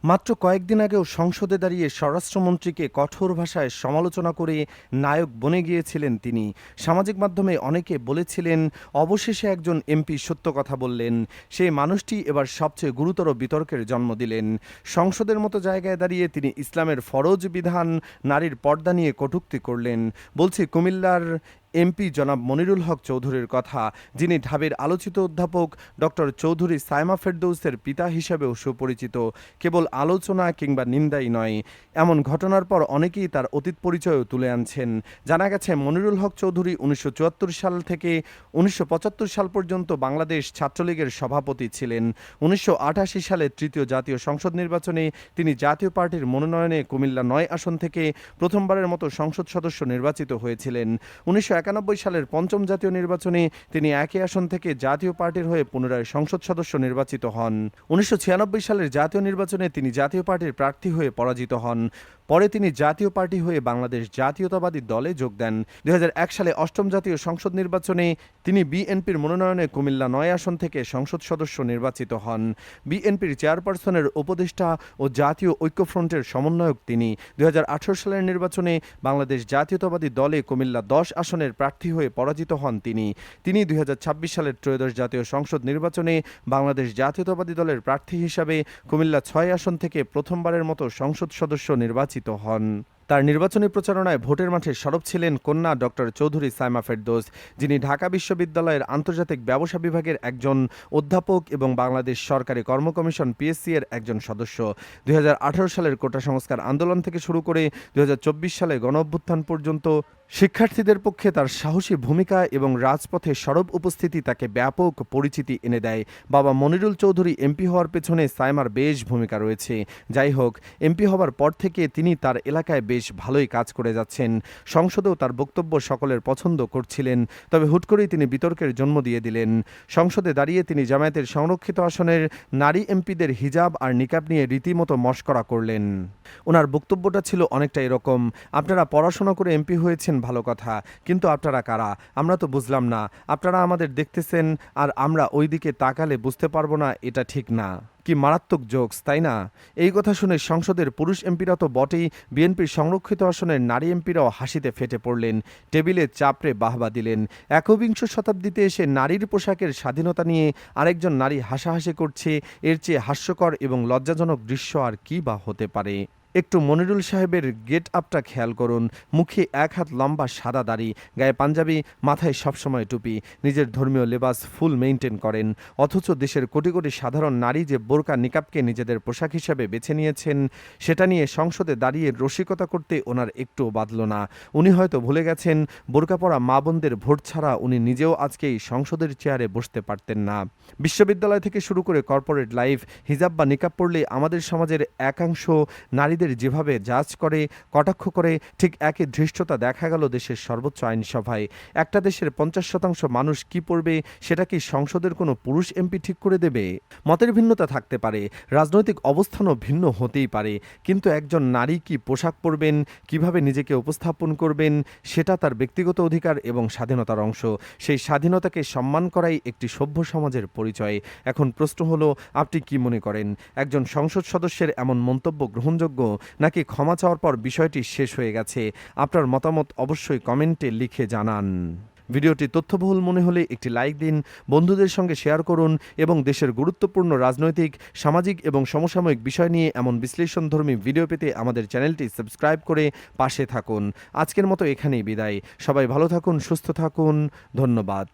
মাত্র কয়েকদিন আগেও সংসদে দাঁড়িয়ে স্বরাষ্ট্রমন্ত্রীকে কঠোর ভাষায় সমালোচনা করে নায়ক বনে গিয়েছিলেন তিনি। সামাজিক মাধ্যমে অনেকে বলেছিলেন, অবশেষে একজন এমপি সত্য কথা বললেন। সেই মানুষটি এবার সবচেয়ে গুরুতর বিতর্কের জন্ম দিলেন। সংসদের মতো জায়গায় দাঁড়িয়ে তিনি ইসলামের ফরজ বিধান, নারীর পর্দা নিয়ে কটূক্তি করলেন। বলছি কুমিল্লার এমপি জনাব মনিরুল হক চৌধুরীর কথা, যিনি ঢাবির আলোচিত অধ্যাপক ডক্টর চৌধুরী সায়মা ফেরদৌসের পিতা হিসেবেও সুপরিচিত। কেবল আলোচনা কিংবা নিন্দাই নয়, এমন ঘটনার পর অনেকেই তার অতীত পরিচয়ও তুলে আনছেন। জানা গেছে মনিরুল হক চৌধুরী 1974 সাল থেকে 1975 সাল পর্যন্ত বাংলাদেশ ছাত্রলীগের সভাপতি ছিলেন। 1988 সালে তৃতীয় জাতীয় সংসদ নির্বাচনে তিনি জাতীয় পার্টির মনোনয়নে কুমিল্লা 9 আসন থেকে প্রথমবারের মতো সংসদ সদস্য নির্বাচিত হয়েছিলেন। 1991 সালের পঞ্চম জাতীয় নির্বাচনে তিনি একই আসন থেকে জাতীয় পার্টির হয়ে পুনরায় সংসদ সদস্য নির্বাচিত হন। 1996 সালের জাতীয় নির্বাচনে তিনি জাতীয় পার্টির প্রার্থী হয়ে পরাজিত হন। পরে তিনি জাতীয় পার্টি হয়ে বাংলাদেশ জাতীয়তাবাদী দলে যোগ দেন। 2001 সালে অষ্টম জাতীয় সংসদ নির্বাচনে তিনি বিএনপির মনোনয়নে কুমিল্লা 9 আসন থেকে সংসদ সদস্য নির্বাচিত হন। বিএনপির চেয়ারপারসনের উপদেষ্টা ও জাতীয় ঐক্যফ্রন্টের সমন্বয়ক তিনি। 2018 সালের নির্বাচনে বাংলাদেশ জাতীয়তাবাদী দলে কুমিল্লা 10 আসনের প্রার্থী হয়ে পরাজিত হন তিনি 2026 সালের ত্রয়োদশ জাতীয় সংসদ নির্বাচনে বাংলাদেশ জাতীয়তাবাদী দলের প্রার্থী হিসাবে কুমিল্লা 6 আসন থেকে প্রথমবারের মতো সংসদ সদস্য নির্বাচিত হন। তার নির্বাচনী প্রচারণায় ভোটের মাঠে সরব ছিলেন কন্যা ডক্টর চৌধুরী সায়মা ফেরদৌস, যিনি ঢাকা বিশ্ববিদ্যালয়ের আন্তর্জাতিক ব্যবসা বিভাগের একজন অধ্যাপক এবং বাংলাদেশ সরকারি কর্ম কমিশন পিএসসি এর একজন সদস্য। 2018 সালের কোটা সংস্কার আন্দোলন থেকে শুরু করে 2024 সালে গণঅভ্যুত্থান পর্যন্ত শিক্ষার্থীদের পক্ষে তার সাহসী ভূমিকা এবং রাজপথে সরব উপস্থিতি তাকে ব্যাপক পরিচিতি এনে দেয়। বাবা মনিরুল চৌধুরী এমপি হওয়ার পেছনে সায়মার বেশ ভূমিকা রয়েছে। যাই হোক, এমপি হওয়ার পর থেকে তিনি তার এলাকায় বেশ ভালোই কাজ করে যাচ্ছেন। সংসদেও তার বক্তব্য সকলের পছন্দ করছিলেন। তবে হুট করেই তিনি বিতর্কের জন্ম দিয়ে দিলেন। সংসদে দাঁড়িয়ে তিনি জামায়াতের সংরক্ষিত আসনের নারী এমপিদের হিজাব আর নিকাব নিয়ে রীতিমতো মশকরা করলেন। ওনার বক্তব্যটা ছিল অনেকটা এরকম, আপনারা পড়াশোনা করে এমপি হয়েছেন ভালো কথা, কিন্তু আপনারা কারা আমরা তো বুঝলাম না। আপনারা আমাদের দেখতেছেন আর আমরা ওই দিকে তাকালে বুঝতে পারবো না, এটা ঠিক না। কি মারাত্মক জোকস, তাই না? এই কথা শুনে সংসদের পুরুষ এমপিরা তো বটেই, বিএনপির সংরক্ষিত আসনের নারী এমপিরাও হাসিতে ফেটে পড়লেন, টেবিলে চাপড়ে বাহবা দিলেন। একবিংশ শতাব্দীতে এসে নারীর পোশাকের স্বাধীনতা নিয়ে আরেকজন নারী হাসাহাসি করছে, এর চেয়ে হাস্যকর এবং লজ্জাজনক দৃশ্য আর কি বা হতে পারে? একটু মনিরুল সাহেবের গেট আপটা খেয়াল করুন। মুখে 1 হাত লম্বা সাদা দাড়ি, গায়ে পাঞ্জাবি, মাথায় সবসময় টুপি, নিজের ধর্মীয় লেবাস ফুল মেইনটেইন করেন। অথচ দেশের কোটি কোটি সাধারণ নারী যে বোরকা নিকাবকে নিজেদের পোশাক হিসেবে বেছে নিয়েছেন, সেটা নিয়ে সংসদে দাঁড়িয়ে রসিকতা করতে ওনার একটুও বাধল না। উনি হয়তো ভুলে গেছেন, বোরকা পরা মা বোনদের ভোট ছাড়া উনি নিজেও আজকে এই সংসদের চেয়ারে বসতে পারতেন না। বিশ্ববিদ্যালয় থেকে শুরু করে কর্পোরেট লাইফ, হিজাব বা নিকাব পড়লে আমাদের সমাজের একাংশ নারীদের যেভাবে জাজ করে, কটাক্ষ করে, ঠিক একই ধৃষ্টতা দেখা গেল দেশের সর্বোচ্চ আইনসভায়। একটা দেশের 50% মানুষ কি পড়বে সেটা কি সংসদের কোনো পুরুষ এমপি ঠিক করে দেবে? মতের ভিন্নতা থাকতে পারে, রাজনৈতিক অবস্থানও ভিন্ন হতেই পারে, কিন্তু একজন নারী কি পোশাক পরবেন, কিভাবে নিজেকে উপস্থাপন করবেন, সেটা তার ব্যক্তিগত অধিকার এবং স্বাধীনতার অংশ। সেই স্বাধীনতাকে সম্মান করাই একটি সভ্য সমাজের পরিচয়। এখন প্রশ্ন হলো, আপনি কি মনে করেন, একজন সংসদ সদস্যের এমন মন্তব্য গ্রহণযোগ্য, নাকি ক্ষমা চাওয়ার পর বিষয়টি শেষ হয়ে গেছে? আপনার মতামত অবশ্যই কমেন্টে লিখে জানান। ভিডিওটি তথ্যবহুল মনে হলে একটি লাইক দিন, বন্ধুদের সঙ্গে শেয়ার করুন এবং দেশের গুরুত্বপূর্ণ রাজনৈতিক, সামাজিক এবং সমসাময়িক বিষয় নিয়ে এমন বিশ্লেষণধর্মী ভিডিও পেতে আমাদের চ্যানেলটি সাবস্ক্রাইব করে পাশে থাকুন। আজকের মতো এখানেই বিদায়। সবাই ভালো থাকুন, সুস্থ থাকুন। ধন্যবাদ।